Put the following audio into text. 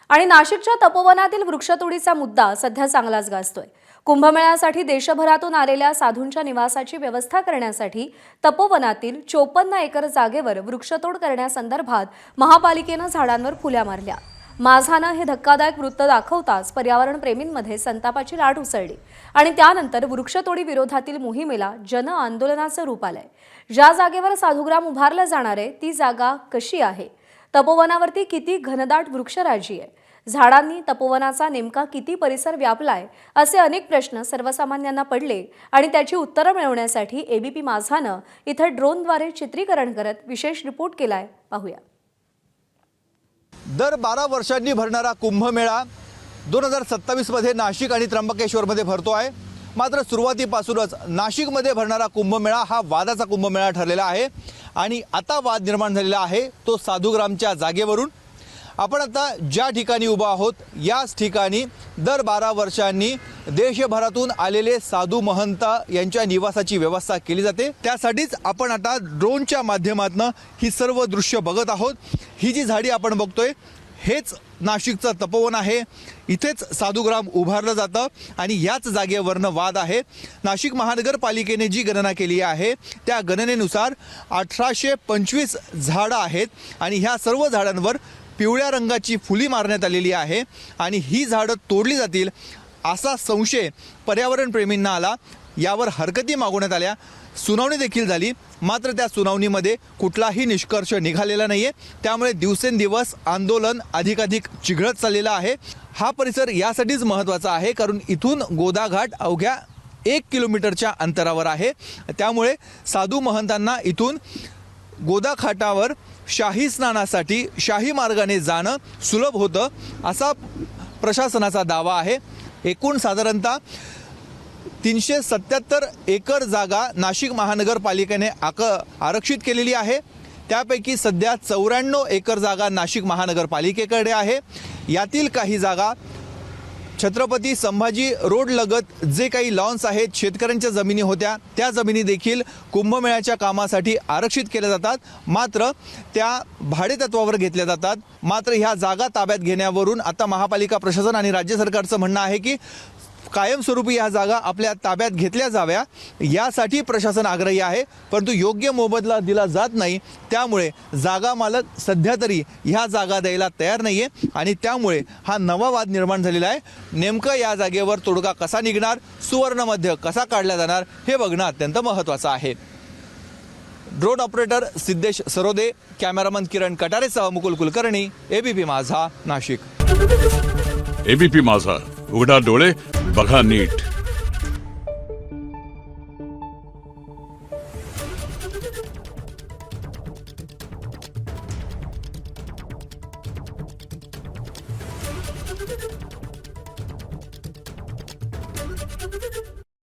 आणि नाशिकच्या तपोवनातील वृक्षतोडीचा मुद्दा सध्या चांगलाच गाजतोय। कुंभमेळ्यासाठी देशभरातून आलेल्या साधूंच्या निवासाची व्यवस्था करण्यासाठी तपोवनातील 54 एकर जागेवर वृक्षतोड करण्यासंदर्भात महापालिकेने झाडांवर फुल्या मारल्या। माझानं हे धक्कादायक वृत्त दाखवताच पर्यावरण प्रेमींमध्ये संतापाची लाट उसळली आणि त्यानंतर वृक्षतोडी विरोधातील मोहिमेला जन आंदोलनाचं रूप आलंय। ज्या जागेवर साधुग्राम उभारलं जाणार आहे ती जागा कशी आहे, तपोवनावरती किती घनदाट वृक्षराजी आहे, झाडांनी तपोवनाचा नेमका किती परिसर व्यापलाय, असे अनेक प्रश्न सर्वसामान्यांना पडले आणि त्याची उत्तरं मिळवण्यासाठी एबीपी माझानं इथं ड्रोनद्वारे चित्रीकरण करत विशेष रिपोर्ट केलाय। पाहूया। दर 12 वर्षांनी भरणारा कुंभमेळा 2027 मध्ये नाशिक आणि त्र्यंबकेश्वरमध्ये भरतो आहे। मात्र सुरुवातीपासूनच नाशिकमध्ये भरणारा कुंभमेळा हा वादाचा कुंभमेळा ठरलेला आहे आणि आता वाद निर्माण झालेला आहे तो साधुग्रामच्या जागेवरून। आपण आता ज्या ठिकाणी उभा आहोत याच ठिकाणी दर 12 वर्षांनी देशभरातून आलेले साधू महंत यांच्या निवासाची व्यवस्था केली जाते। त्यासाठीच आपण आता ड्रोनच्या माध्यमातून ही सर्व दृश्य बघत आहोत। ही जी झाडी आपण बघतोय हेच नाशिकचं तपोवन आहे। इथेच साधुग्राम उभारलं जातं आणि याच जागेवरनं वाद आहे। नाशिक महानगरपालिकेने जी गणना केली आहे त्या गणनेनुसार 1825 झाडं आहेत आणि ह्या सर्व झाडांवर पिवळ्या रंगाची फुली मारण्यात आलेली आहे आणि ही झाडं तोडली जातील असा संशय पर्यावरण प्रेमींना आला। यावर हरकती मागवण्यात आल्या, सुनावणी देखील झाली, मात्र त्या सुनावणीमध्ये कुठलाही निष्कर्ष निघालेला नाहीये। त्यामुळे दिवसेंदिवस आंदोलन अधिकाधिक चिघळत चाललेलं आहे। हा परिसर यासाठीच महत्त्वाचा आहे कारण इथून गोदाघाट अवघ्या 1 किलोमीटरच्या अंतरावर आहे। त्यामुळे साधू महंतांना इथून गोदाघाटावर शाही स्नानासाठी शाही मार्गाने जाणं सुलभ होतं असा प्रशासनाचा दावा आहे। एकूण साधारणतः 377 एकर जागा नाशिक महानगरपालिकेने आरक्षित केलेली आहे। त्यापैकी सध्या 94 एकर जागा नाशिक महानगरपालिकेकडे आहे। यातील काही जागा छत्रपती संभाजी रोड लगत जे काही लॉन्स आहेत, शेतकऱ्यांच्या जमिनी होत्या, त्या जमिनी देखील कुंभमेळ्याच्या कामासाठी आरक्षित केल्या जातात, मात्र त्या भाडेतत्वावर घेतल्या जातात। मात्र ह्या जागा ताब्यात घेण्यावरून आता महापालिका प्रशासन आणि राज्य सरकारचं म्हणणं आहे की कायमस्वरूपी ह्या जागा आपल्या ताब्यात घेतल्या जाव्या यासाठी प्रशासन आग्रही आहे, परंतु योग्य मोबदला दिला जात नाही। त्यामुळे जागा मालक सध्या तरी ह्या जागा द्यायला तयार नाहीये आणि त्यामुळे हा नवा वाद निर्माण झालेला आहे। नेमकं या जागेवर तोडगा कसा निघणार, सुवर्णमध्य कसा काढला जाणार हे बघणं अत्यंत महत्त्वाचं आहे। Drone operator Siddhesh Sarode, cameraman Kiran कटारेसह मुकुल कुलकर्णी, एबीपी माझा, नाशिक। एबीपी माझा, उघडा डोळे बघा नीट।